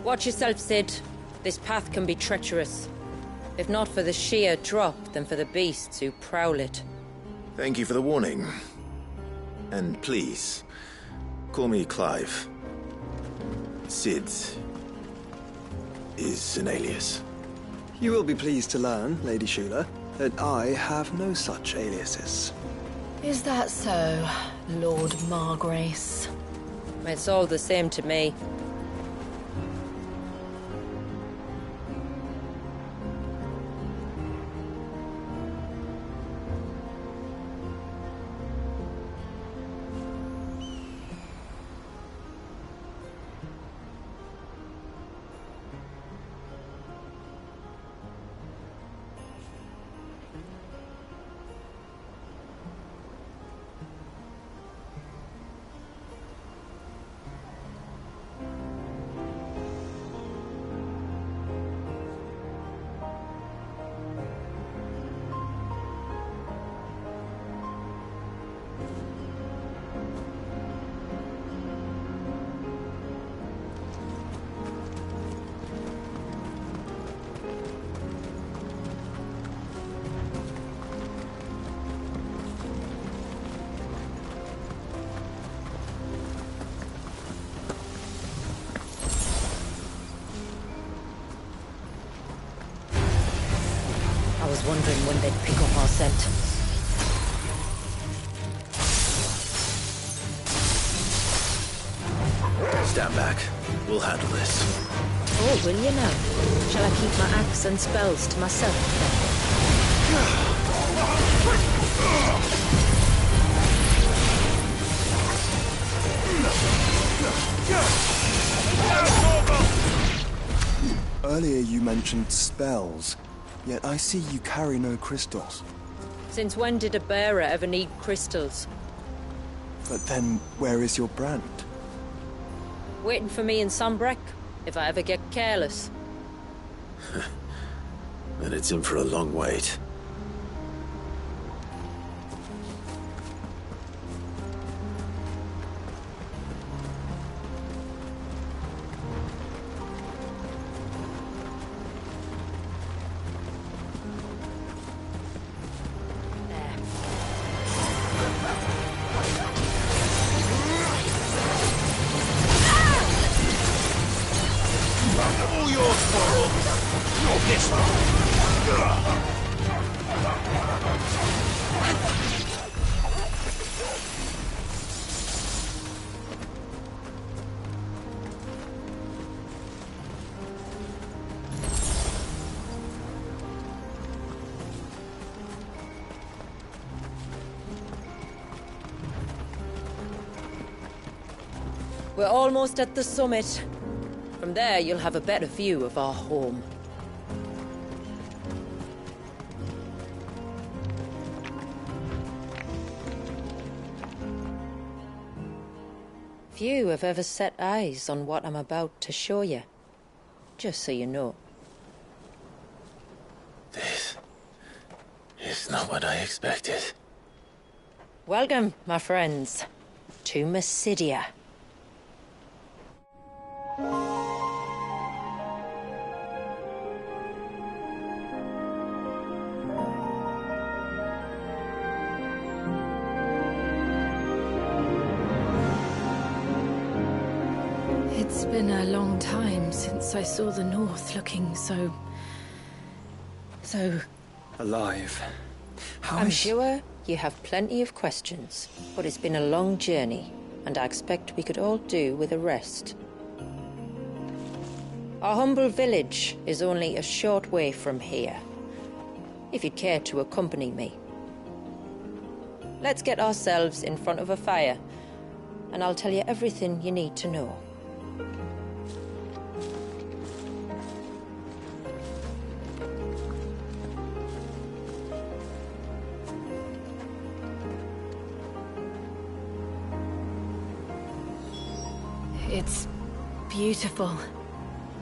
Watch yourself, Sid. This path can be treacherous. If not for the sheer drop, then for the beasts who prowl it. Thank you for the warning. And please, call me Clive. Sid is an alias. You will be pleased to learn, Lady Shula, that I have no such aliases. Is that so, Lord Margrace? It's all the same to me. I was wondering when they'd pick up our scent. Stand back. We'll handle this. Oh, will you now? Shall I keep my axe and spells to myself then? Earlier you mentioned spells, yet I see you carry no crystals. Since when did a bearer ever need crystals? But then, where is your brand? Waiting for me in Sunbreck, if I ever get careless. Then it's in for a long wait. All yours, Paul. Not this one. We're almost at the summit. From there, you'll have a better view of our home. Few have ever set eyes on what I'm about to show you. Just so you know. This is not what I expected. Welcome, my friends, to Mysidia. It's been a long time since I saw the North looking so... Alive. I'm sure you have plenty of questions, but it's been a long journey, and I expect we could all do with a rest. Our humble village is only a short way from here, if you'd care to accompany me. Let's get ourselves in front of a fire, and I'll tell you everything you need to know. It's beautiful,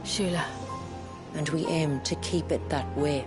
Shula. And we aim to keep it that way.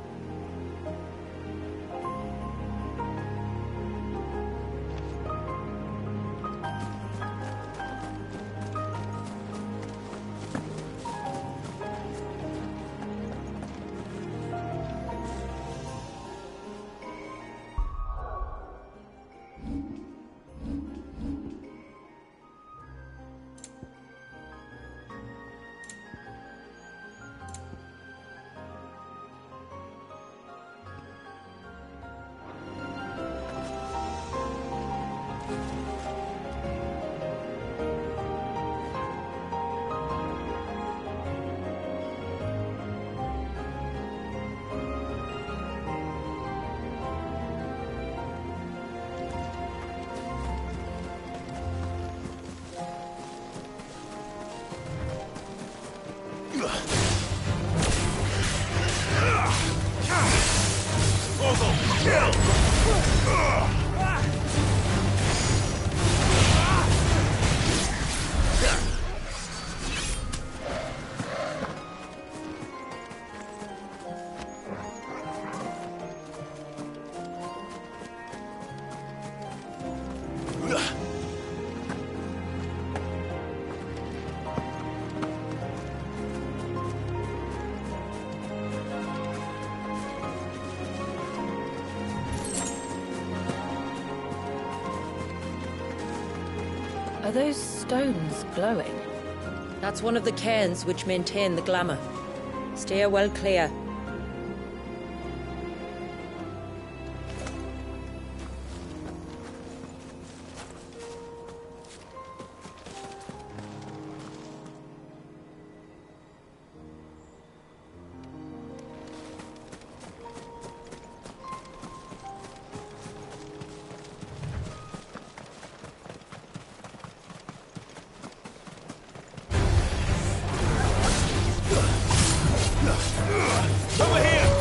Are those stones glowing? That's one of the cairns which maintain the glamour. Steer well clear. Over here!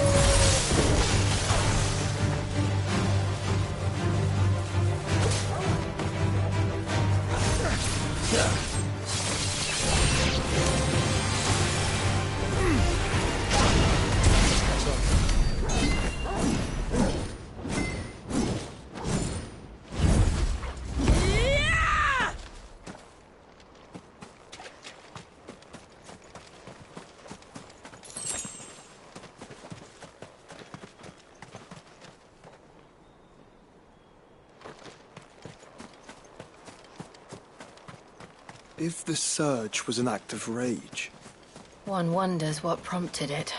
If the surge was an act of rage, One wonders what prompted it.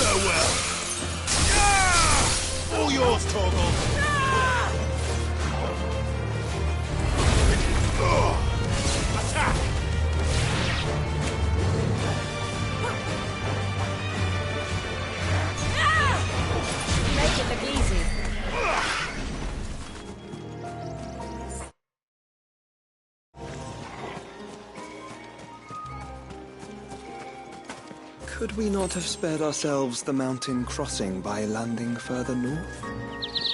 Farewell. All yours, Torgal. Attack! Make it look easy. Could we not have spared ourselves the mountain crossing by landing further north?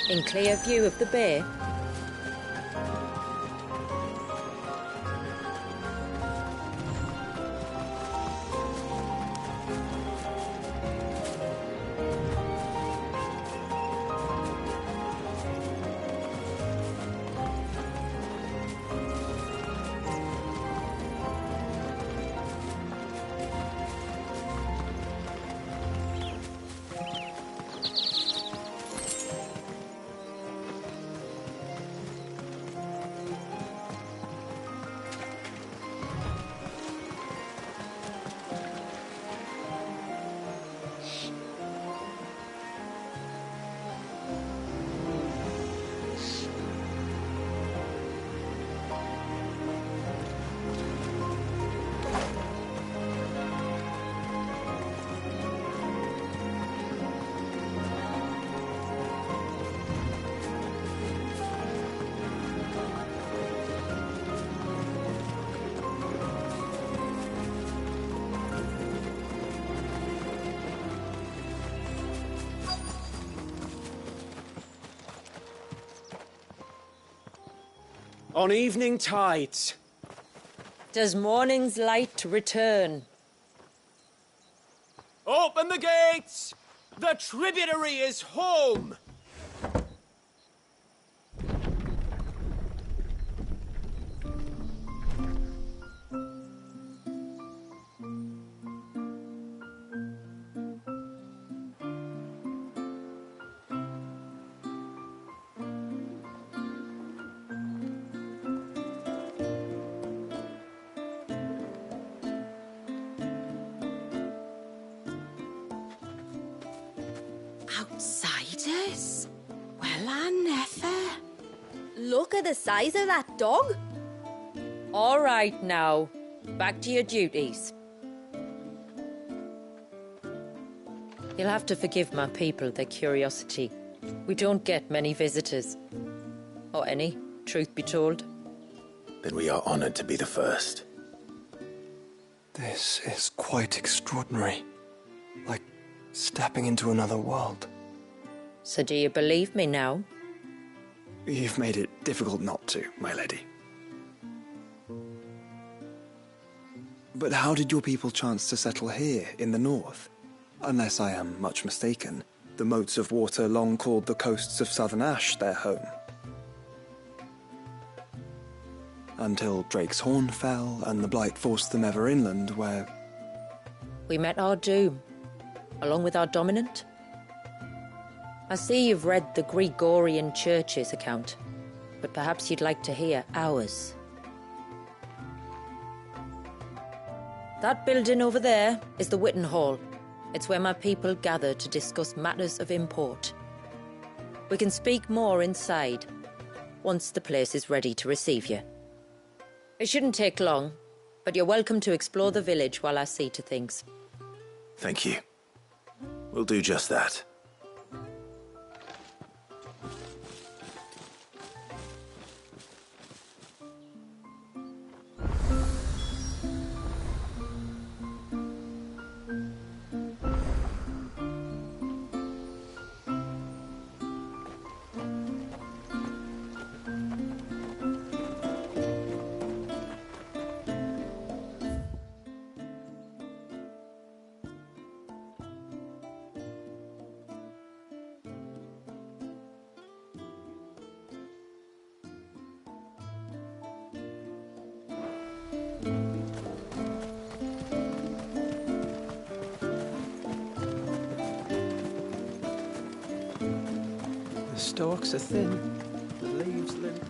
In clear view of the bay? On evening tides. Does morning's light return? Open the gates! The tributary is home! Outsiders? Well, I never. Look at the size of that dog. All right now, back to your duties. You'll have to forgive my people their curiosity. We don't get many visitors. Or any, truth be told. Then we are honored to be the first. This is quite extraordinary. Like stepping into another world. So do you believe me now? You've made it difficult not to, my lady. But how did your people chance to settle here in the north? Unless I am much mistaken, the moats of water long called the coasts of southern Ash their home. Until Drake's Horn fell and the Blight forced them ever inland, where... We met our doom, along with our dominant. I see you've read the Gregorian Church's account, but perhaps you'd like to hear ours. That building over there is the Witten Hall. It's where my people gather to discuss matters of import. We can speak more inside, once the place is ready to receive you. It shouldn't take long, but you're welcome to explore the village while I see to things. Thank you. We'll do just that. The stalks are thin, the leaves limp.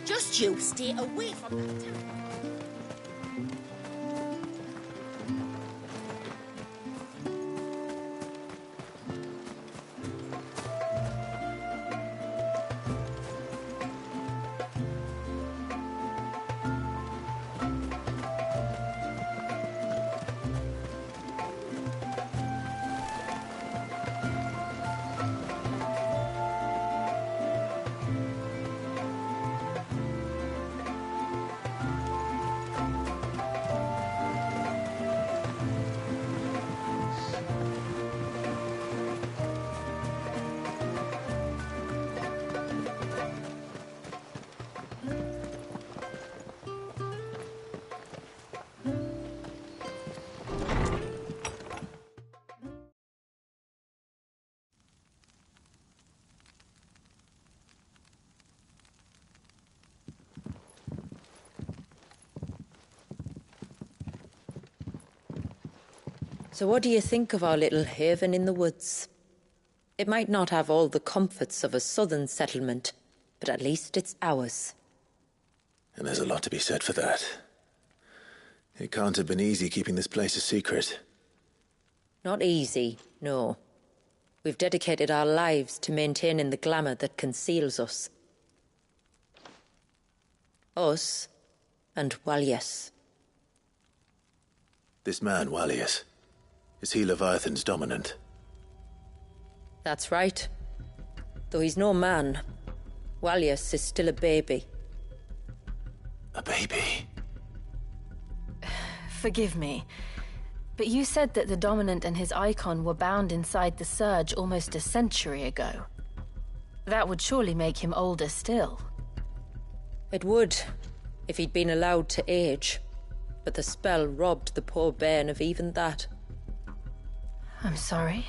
Just you stay away from that town. So what do you think of our little haven in the woods? It might not have all the comforts of a southern settlement, but at least it's ours. And there's a lot to be said for that. It can't have been easy keeping this place a secret. Not easy, no. We've dedicated our lives to maintaining the glamour that conceals us. Us and Walyas. This man, Walyas, is he Leviathan's dominant? That's right. Though he's no man, Walyas is still a baby. A baby? Forgive me, but you said that the Dominant and his icon were bound inside the Surge almost a century ago. That would surely make him older still. It would, if he'd been allowed to age. But the spell robbed the poor bairn of even that. I'm sorry.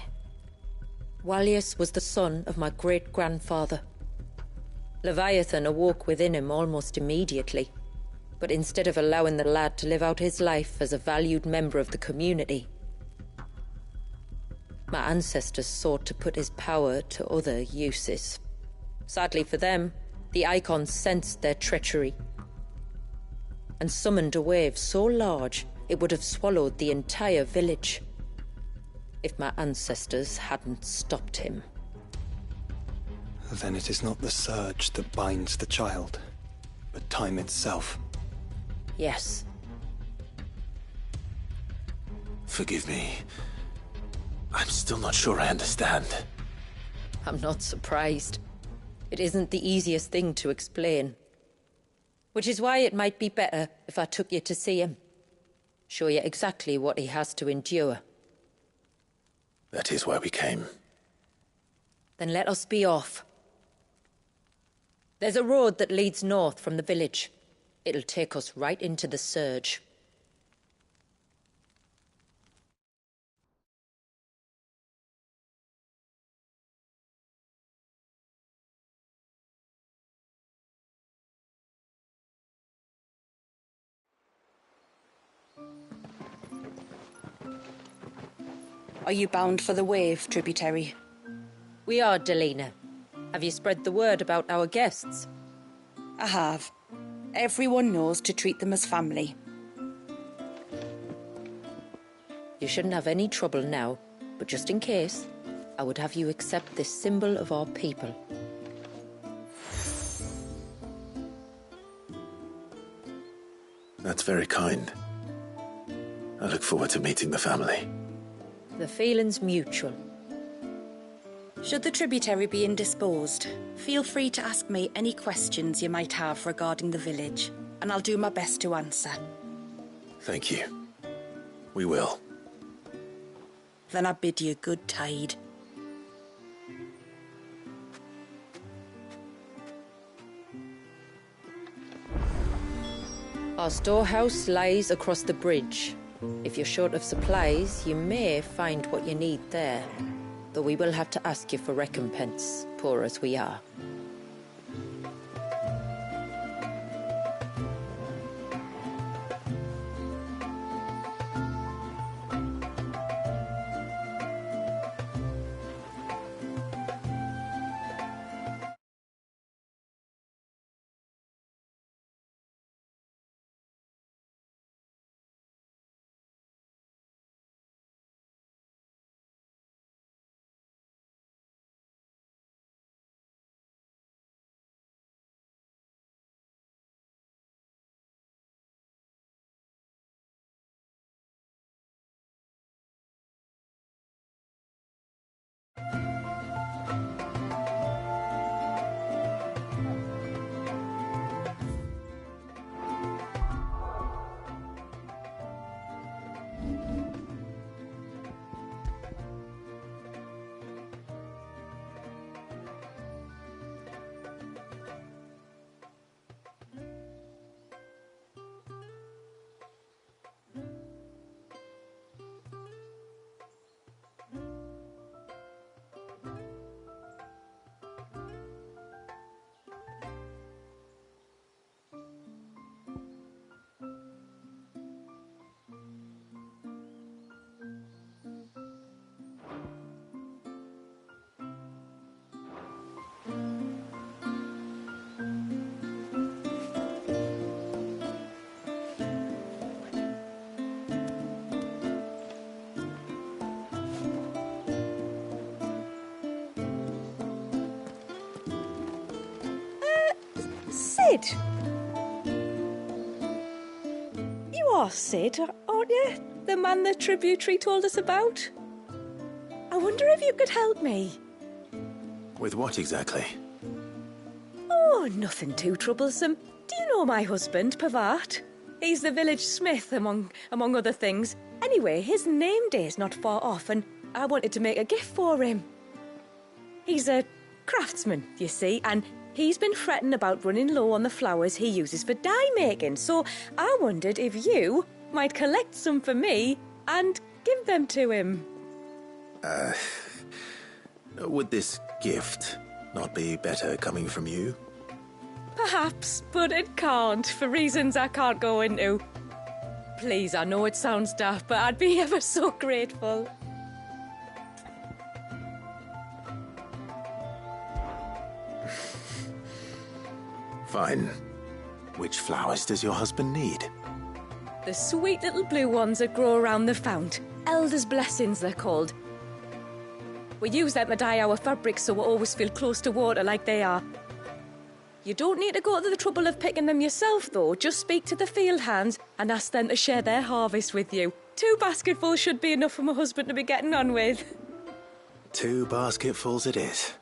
Walyas was the son of my great-grandfather. Leviathan awoke within him almost immediately. But instead of allowing the lad to live out his life as a valued member of the community, my ancestors sought to put his power to other uses. Sadly for them, the icons sensed their treachery and summoned a wave so large it would have swallowed the entire village if my ancestors hadn't stopped him. Then it is not the surge that binds the child, but time itself. Yes. Forgive me. I'm still not sure I understand. I'm not surprised. It isn't the easiest thing to explain. Which is why it might be better if I took you to see him. Show you exactly what he has to endure. That is why we came. Then let us be off. There's a road that leads north from the village. It'll take us right into the Surge. Are you bound for the wave, tributary? We are, Delina. Have you spread the word about our guests? I have. Everyone knows to treat them as family. You shouldn't have any trouble now, but just in case, I would have you accept this symbol of our people. That's very kind. I look forward to meeting the family. The feeling's mutual. Should the tributary be indisposed, feel free to ask me any questions you might have regarding the village, and I'll do my best to answer. Thank you. We will. Then I bid you good tide. Our storehouse lies across the bridge. If you're short of supplies, you may find what you need there. Though we will have to ask you for recompense, poor as we are. Sid! You are Sid, aren't you? The man the tributary told us about? I wonder if you could help me. With what exactly? Oh, nothing too troublesome. Do you know my husband, Pavat? He's the village smith, among other things. Anyway, his name day's not far off, and I wanted to make a gift for him. He's a craftsman, you see, and he's been fretting about running low on the flowers he uses for dye making, so I wondered if you might collect some for me and give them to him. Would this gift not be better coming from you? Perhaps, but it can't, for reasons I can't go into. Please, I know it sounds daft, but I'd be ever so grateful. Fine. Which flowers does your husband need? The sweet little blue ones that grow around the fount. Elder's blessings, they're called. We use them to dye our fabrics so we always feel close to water like they are. You don't need to go to the trouble of picking them yourself, though. Just speak to the field hands and ask them to share their harvest with you. 2 basketfuls should be enough for my husband to be getting on with. 2 basketfuls it is.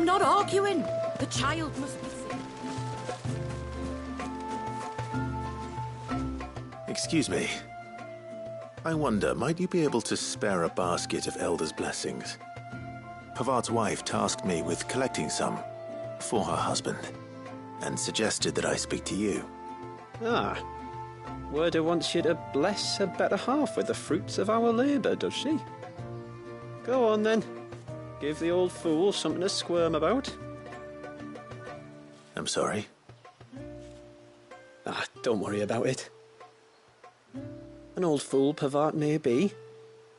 I'm not arguing. The child must be seen. Excuse me. I wonder, might you be able to spare a basket of Elder's blessings? Pavart's wife tasked me with collecting some for her husband, and suggested that I speak to you. Ah. Werda wants you to bless her better half with the fruits of our labour, does she? Go on then. Give the old fool something to squirm about. I'm sorry. Ah, don't worry about it. An old fool Pavart may be,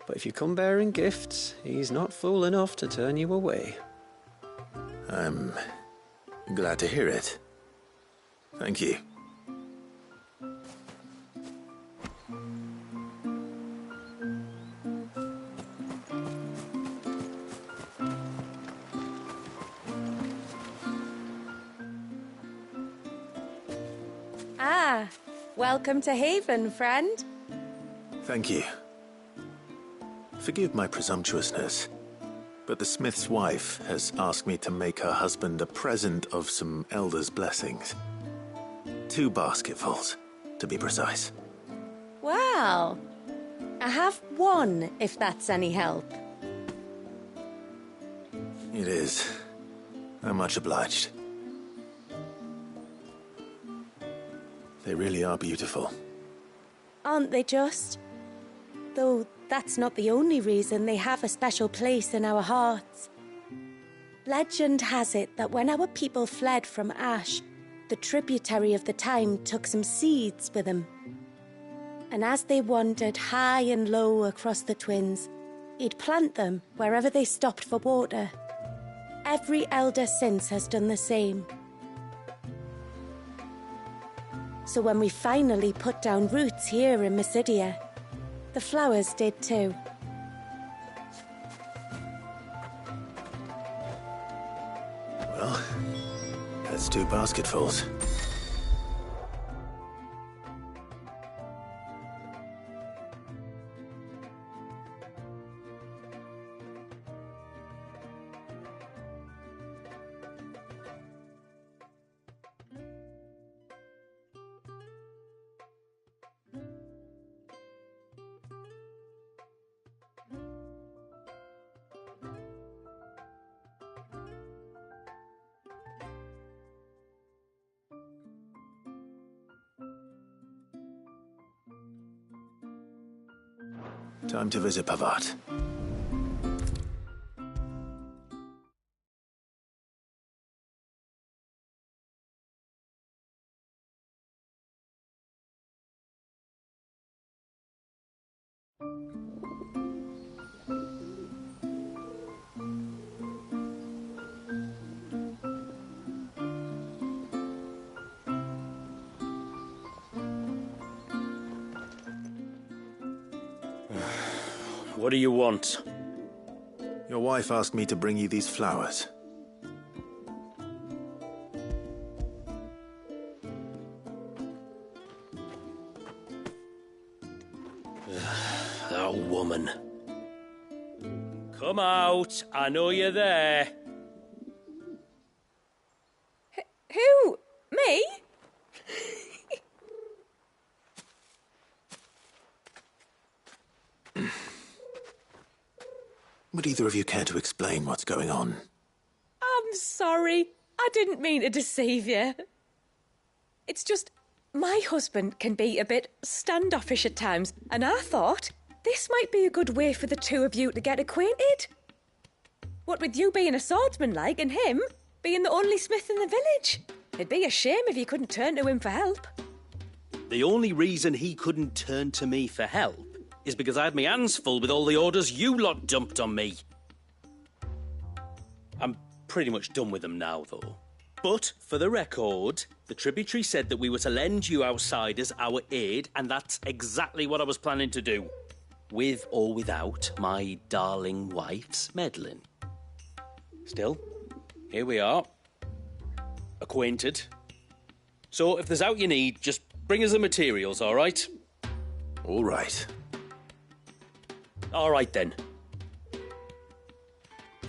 but if you come bearing gifts, he's not fool enough to turn you away. I'm glad to hear it. Thank you. Ah, welcome to Haven, friend. Thank you. Forgive my presumptuousness, but the smith's wife has asked me to make her husband a present of some Elder's blessings. 2 basketfuls, to be precise. Well, I have one, if that's any help. It is. I'm much obliged. They really are beautiful. Aren't they just? Though that's not the only reason they have a special place in our hearts. Legend has it that when our people fled from Ash, the tributary of the time took some seeds with them. And as they wandered high and low across the Twins, he'd plant them wherever they stopped for water. Every elder since has done the same. So when we finally put down roots here in Mysidia, the flowers did too. Well, that's 2 basketfuls. Time to visit Pavart. What do you want? Your wife asked me to bring you these flowers. That woman. Come out. I know you're there. Who? Me? Would either of you care to explain what's going on? I'm sorry. I didn't mean to deceive you. It's just, my husband can be a bit standoffish at times, and I thought this might be a good way for the 2 of you to get acquainted. What with you being a swordsman like, and him being the only smith in the village. It'd be a shame if you couldn't turn to him for help. The only reason he couldn't turn to me for help is because I had my hands full with all the orders you lot dumped on me. I'm pretty much done with them now, though. But, for the record, the tributary said that we were to lend you outsiders our aid, and that's exactly what I was planning to do. With or without my darling wife's meddling. Still, here we are. Acquainted. So, if there's out you need, just bring us the materials, all right? All right. All right, then.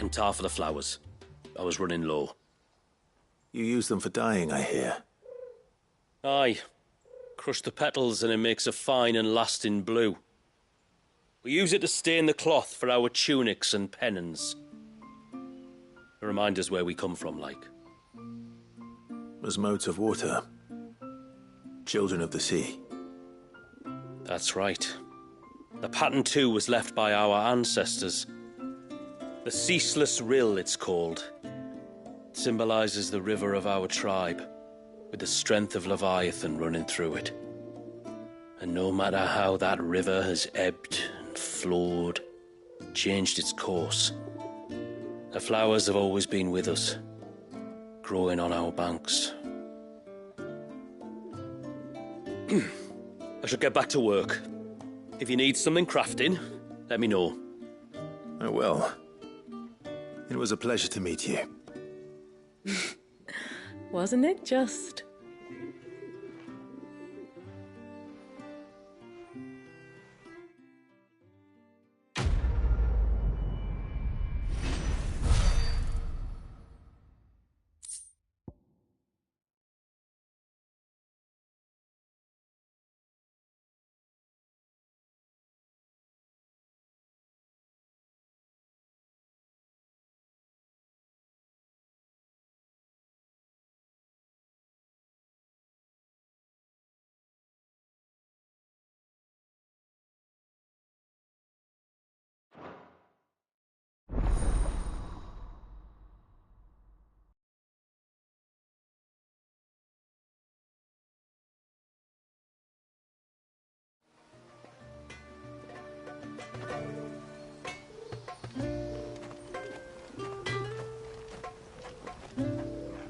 And tar for the flowers. I was running low. You use them for dyeing, I hear. Aye. Crush the petals and it makes a fine and lasting blue. We use it to stain the cloth for our tunics and pennons. To remind us where we come from, like. As modes of water. Children of the sea. That's right. The pattern too was left by our ancestors. The Ceaseless Rill, it's called. It symbolises the river of our tribe, with the strength of Leviathan running through it. And no matter how that river has ebbed and flowed, changed its course, the flowers have always been with us, growing on our banks. I should get back to work. If you need something crafting, let me know. I will. It was a pleasure to meet you. Wasn't it just?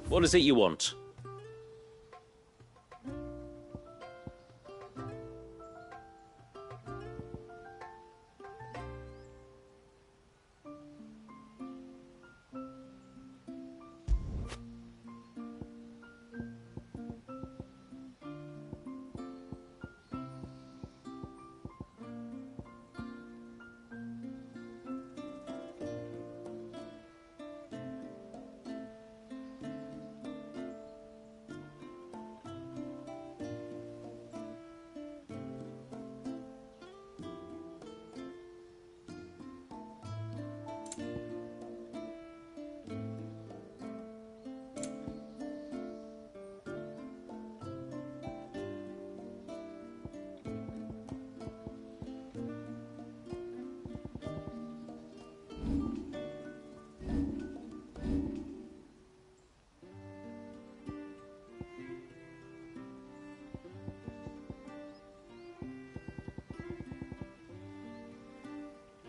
What is it you want?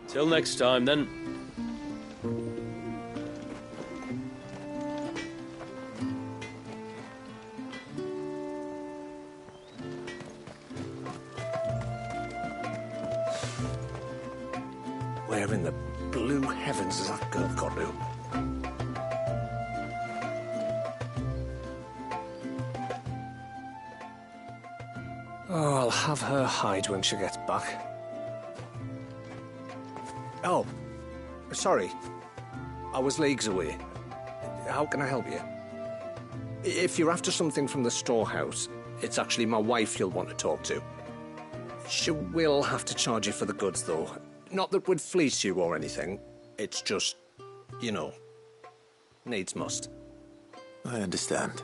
Till next time, then. Where in the blue heavens has that girl got to? Oh, I'll have her hide when she gets back. Oh, sorry. I was leagues away. How can I help you? If you're after something from the storehouse, it's actually my wife you'll want to talk to. She will have to charge you for the goods, though. Not that we'd fleece you or anything. It's just, you know, needs must. I understand.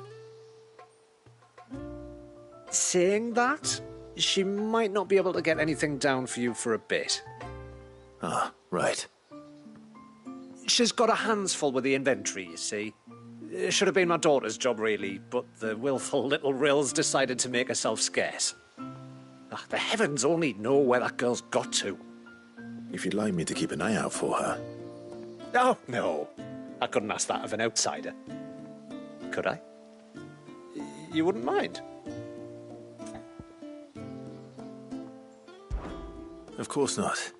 Saying that, she might not be able to get anything down for you for a bit. Ah, right. She's got her hands full with the inventory, you see. It should have been my daughter's job, really, but the willful little Rills decided to make herself scarce. The heavens only know where that girl's got to. If you'd like me to keep an eye out for her. Oh, no. I couldn't ask that of an outsider. Could I? You wouldn't mind? Of course not.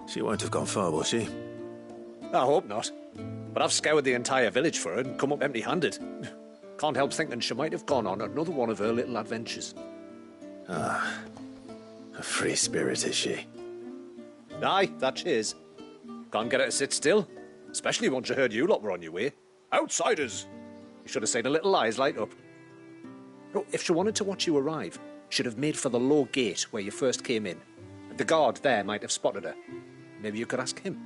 She won't have gone far, will she? I hope not. But I've scoured the entire village for her and come up empty-handed. Can't help thinking she might have gone on another one of her little adventures. Ah, a free spirit, is she? Aye, that she is. Can't get her to sit still. Especially once you heard you lot were on your way. Outsiders! You should have seen the little eyes light up. No, if she wanted to watch you arrive, she'd have made for the low gate where you first came in. The guard there might have spotted her. Maybe you could ask him.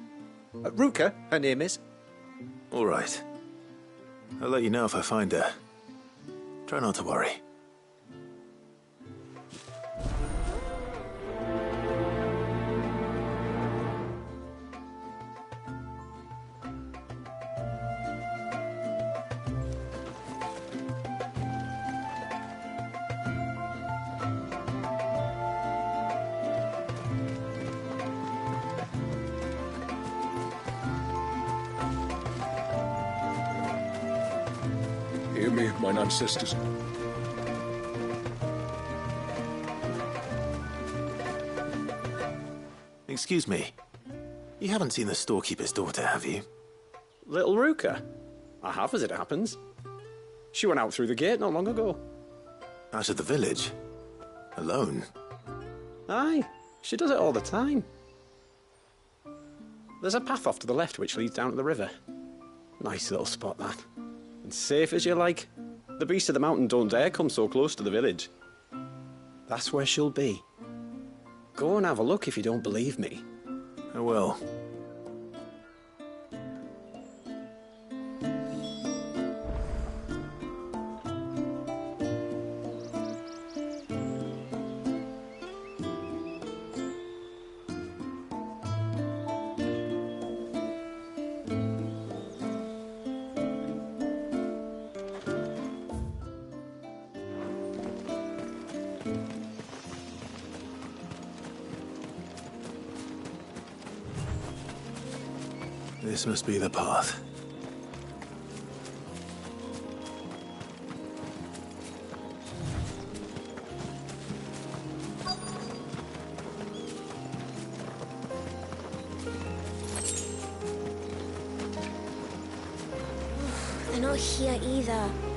Ruka, her name is. All right. I'll let you know if I find her. Try not to worry. Hear me, mine ancestors. Excuse me. You haven't seen the storekeeper's daughter, have you? Little Ruka? I have, as it happens. She went out through the gate not long ago. Out of the village? Alone? Aye, she does it all the time. There's a path off to the left which leads down to the river. Nice little spot, that. And safe as you like. The beasts of the mountain don't dare come so close to the village. That's where she'll be. Go and have a look if you don't believe me. I will. This must be the path. They're not here either.